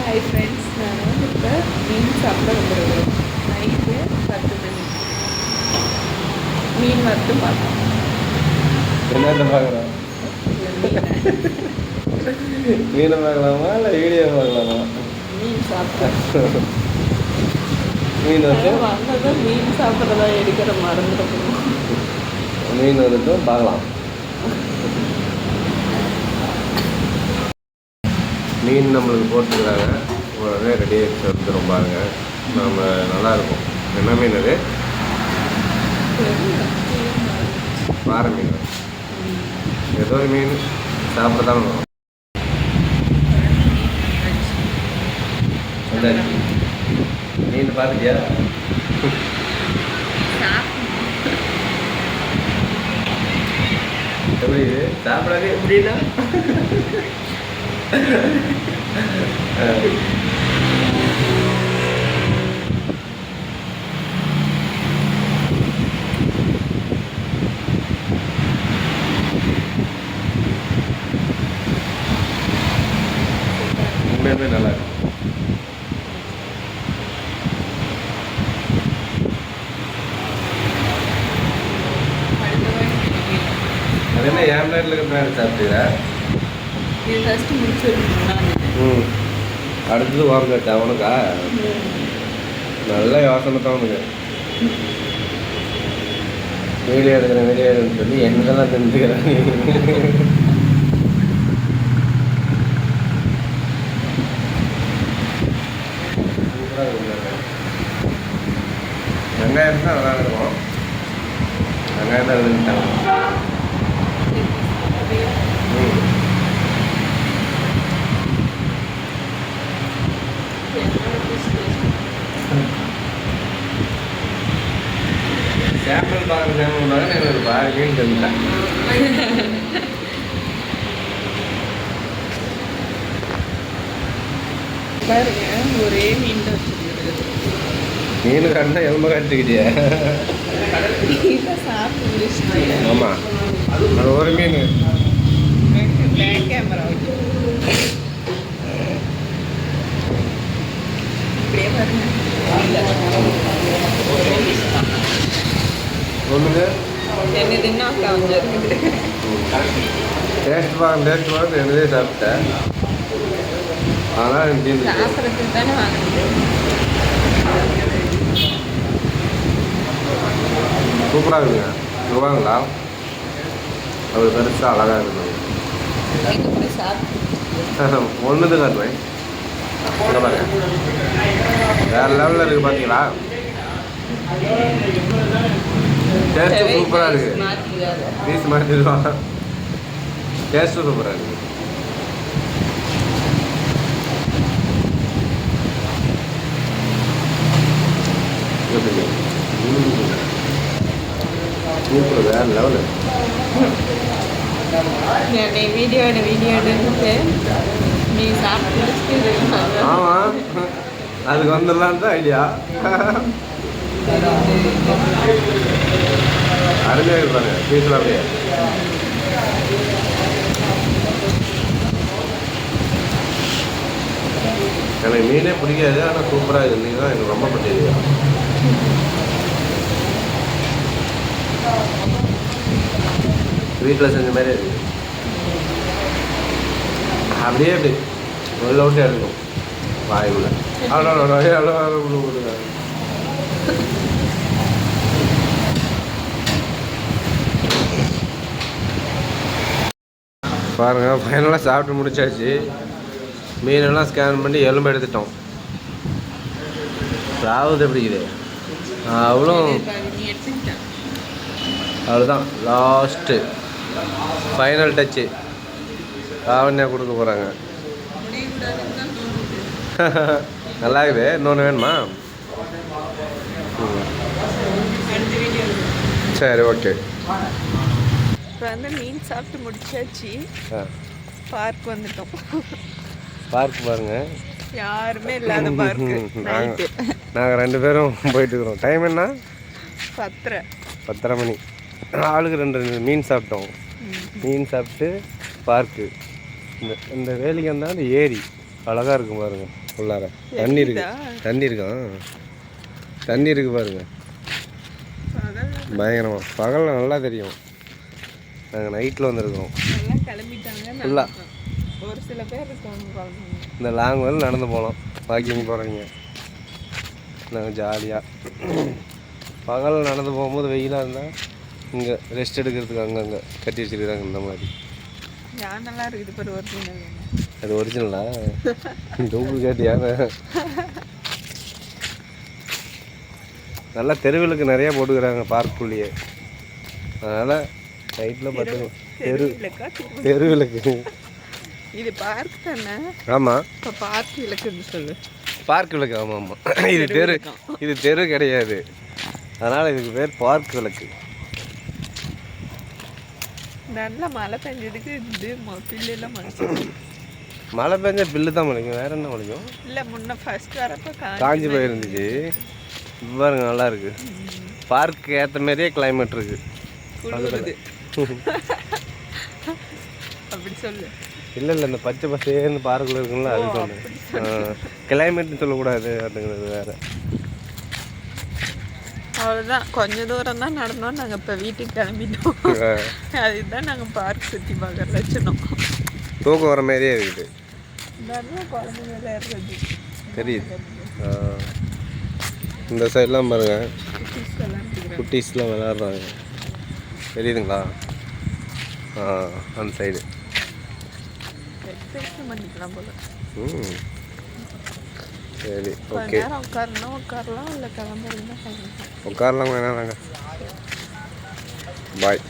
Hi friends, நான் வந்து இப்போ மீன் சாப்பிட வந்துடுவேன். நைட்டு 10 மணி மீன் மட்டும் பார்த்தோம். என்னென்ன பார்க்குறோம்? மீனை பார்க்கலாமா இல்லை வீடியோ பார்க்கலாமா? மீன் சாப்பிட்டேன். மீன் வந்து வந்ததும் மீன் சாப்பிட்றதா எடுக்கிற மறந்துடும். மீன் வந்துட்டு பார்க்கலாம். மீன் நம்மளுக்கு போட்டுக்கிறாங்க, உடனே ரெடி ஆகிடுச்சு வந்துடும் பாருங்க. நம்ம நல்லாயிருக்கும். என்ன மீன் அது? பாறை மீன். ஏதோ ஒரு மீன் சாப்பிட தான் வரும். மீன் பார்த்துட்டியா? எப்படி இது சாப்பிடாது எப்படின்னா? உண்மையுமே நல்லா இருக்கு. அது என்ன என் பிளேட்டில் இருக்கிற சாப்பிட்டீங்களா? இது ஃபஸ்ட்டு முடிச்சிருக்கேன். அடுத்தது வாங்க அவனுக்கா நல்ல யோசனை தான் அவனுக்கு. வீடியோ எடுக்கிறேன்னு சொல்லி என்னதான் தெரிஞ்சுக்கிறேன். வெங்காயம் தான் நல்லா இருக்கும். வெங்காயம் தான் எழுதிட்டாங்க. சாம்பிள் பார்க்குற எனக்கு பாருங்கன்னு சொல்லிட்டேன். பாருங்க, ஒரே மீன் தான் வச்சுருக்குது. மீன் கண்டா எலும்பு கட்டுக்கிட்டியா? சாப்பிட்டு முடிச்சுட்டு. ஆமாம், அது ஒரு மீன். பேக் கேமரா இப்படியே பாருங்க. ஒன்றுங்க என்னதுன்னா அக்கா வந்து இருக்குது. டேஸ்ட் பார்த்து என்னதே சாப்பிட்டேன். ஆனால் சாப்பிட்றதுக்கு தானே வாங்கினது. சூப்பராக இருக்குங்க. ரூபாங்களா அது பெருசாக அழகாக இருக்குது. எங்கே போய் சாப்பிட்டு ஒன்றுது காட்டுவேன். இங்கே பாருங்க, வேறு லெவலில் இருக்குது பார்த்தீங்களா? டேஸ்ட்டு சூப்பராக இருக்குது. பீஸ் மாற்றிடுவாங்க. டேஸ்ட்டு சூப்பராக இருக்குது. சூப்பர், வேறு லெவலு. வீடியோ எடுத்து நீ சாப்பிட்டு. ஆமாம், அதுக்கு வந்துடலான்னு தான் ஐடியா. அருமையாக இருப்பாங்க பீஸில். அப்படியே எனக்கு மீனே பிடிக்காது, ஆனால் சூப்பராக இருக்குது. நீங்கள் தான் எனக்கு ரொம்ப பிடிச்சது. வீட்டில் செஞ்ச மாதிரி இருக்குது. அப்படியே அப்படி உள்ள விட்டு எடுக்கும் வாயுள்ள. பாருங்க, ஃபைனலாக சாப்பிட்டு முடிச்சாச்சு. மீனெல்லாம் ஸ்கேன் பண்ணி எலும்பு எடுத்துட்டோம். ராவுது எப்படி இருக்குது அவ்வளோ. அவ்வளோதான், லாஸ்ட்டு ஃபைனல் டச்சு ராவண்யா கொடுக்க போகிறாங்க. நல்லா இருக்குது. இன்னொன்று வேணுமா? சரி, ஓகே. இப்போ வந்து மீன் சாப்பிட்டு முடிச்சாச்சு. பார்க் வந்துட்டோம். பார்க் பாருங்க, யாருமே இல்லாத பார்க்கு. நாங்கள் 2 பேரும் போயிட்டுருக்குறோம். டைம் என்ன? 10:30 மணி. ஆளுக்கு 2 மீன் சாப்பிட்டோம். மீன் சாப்பிட்டு பார்க்கு. இந்த வேலிக்கு வந்தால் அந்த ஏரி அழகாக இருக்கும் பாருங்க. உள்ளார தண்ணி இருக்கு, தண்ணி இருக்கான், தண்ணி இருக்கு பாருங்க. பயங்கரமாக பகலில் நல்லா தெரியும். நாங்கள் நைட்டில் வந்துருக்குறோம். எல்லாம் கிளம்பிட்டாங்க. ஃபுல்லாக ஒரு சில பேர் இருக்காங்க. இந்த லாங் வந்து நடந்து போகலாம், வாக்கிங் போகிறீங்க. நாங்கள் ஜாலியாக பகலில் நடந்து போகும்போது வெயிலாக இருந்தால் இங்கே ரெஸ்ட் எடுக்கிறதுக்கு அங்கங்கே கட்டி வச்சுருக்குறாங்க. இந்த மாதிரி யானெல்லாம் இருக்குது பாரு. ஒரிஜினல் அது ஒரிஜினலா? டூப்ளிகேட் யானை. நல்லா தெருவிலுக்கு நிறையா போட்டுக்கிறாங்க பார்க்குள்ளேயே. அதனால் நைட்டில் பார்த்து தெருவிலுக்கு. இது பார்க் தானே? ஆமாம், இப்போ பார்க் விளக்குன்னு சொல்லு. பார்க் விளக்கு. ஆமாம் ஆமாம், இது தெரு, இது தெரு கிடையாது. அதனால் இதுக்கு பேர் பார்க் விளக்கு. நல்லா மழை பெஞ்சதுக்கு இது பில்லுலாம் முளைச்சிச்சு. மழை பெஞ்சா பில்லு தான் முளைக்கும், வேற என்ன முளைக்கும்? இல்லை முன்ன ஃபர்ஸ்ட் வரப்போ காஞ்சி போயிருந்துச்சு. பாருங்க நல்லா இருக்கு. பார்க்கு ஏற்ற மாதிரியே கிளைமேட் இருக்கு. அப்படி சொல்லு. இல்லை இல்லை, இந்த பச்சை பசேன்னு பார்க்குள்ள இருக்குங்களா, அது சொன்னேன். கிளைமேட்னு சொல்லக்கூடாது அப்படிங்கிறது வேற. அவ்வளோதான், கொஞ்சம் தூரம் தான் நடந்தோம். நாங்கள் இப்போ வீட்டுக்கு கிளம்பிட்டோம். அதுதான் நாங்கள் பார்க் சுற்றி பார்க்க வச்சுனோம். தூக்கம் வர மாதிரியே இருக்குது. நிறைய குழந்தைங்க விளையாடுறது தெரியுது. இந்த சைட்லாம் பாருங்க, குட்டீஸ்லாம் விளையாடுறாங்க. தெரியுதுங்களா? அந்த சைடு பண்ணிக்கலாம் போல. சரி, ஓகே. உட்காரலாம் உட்காரலாம், இல்லை கிளம்புறதுன்னா உட்காரலாம், வேணாம். பாய்.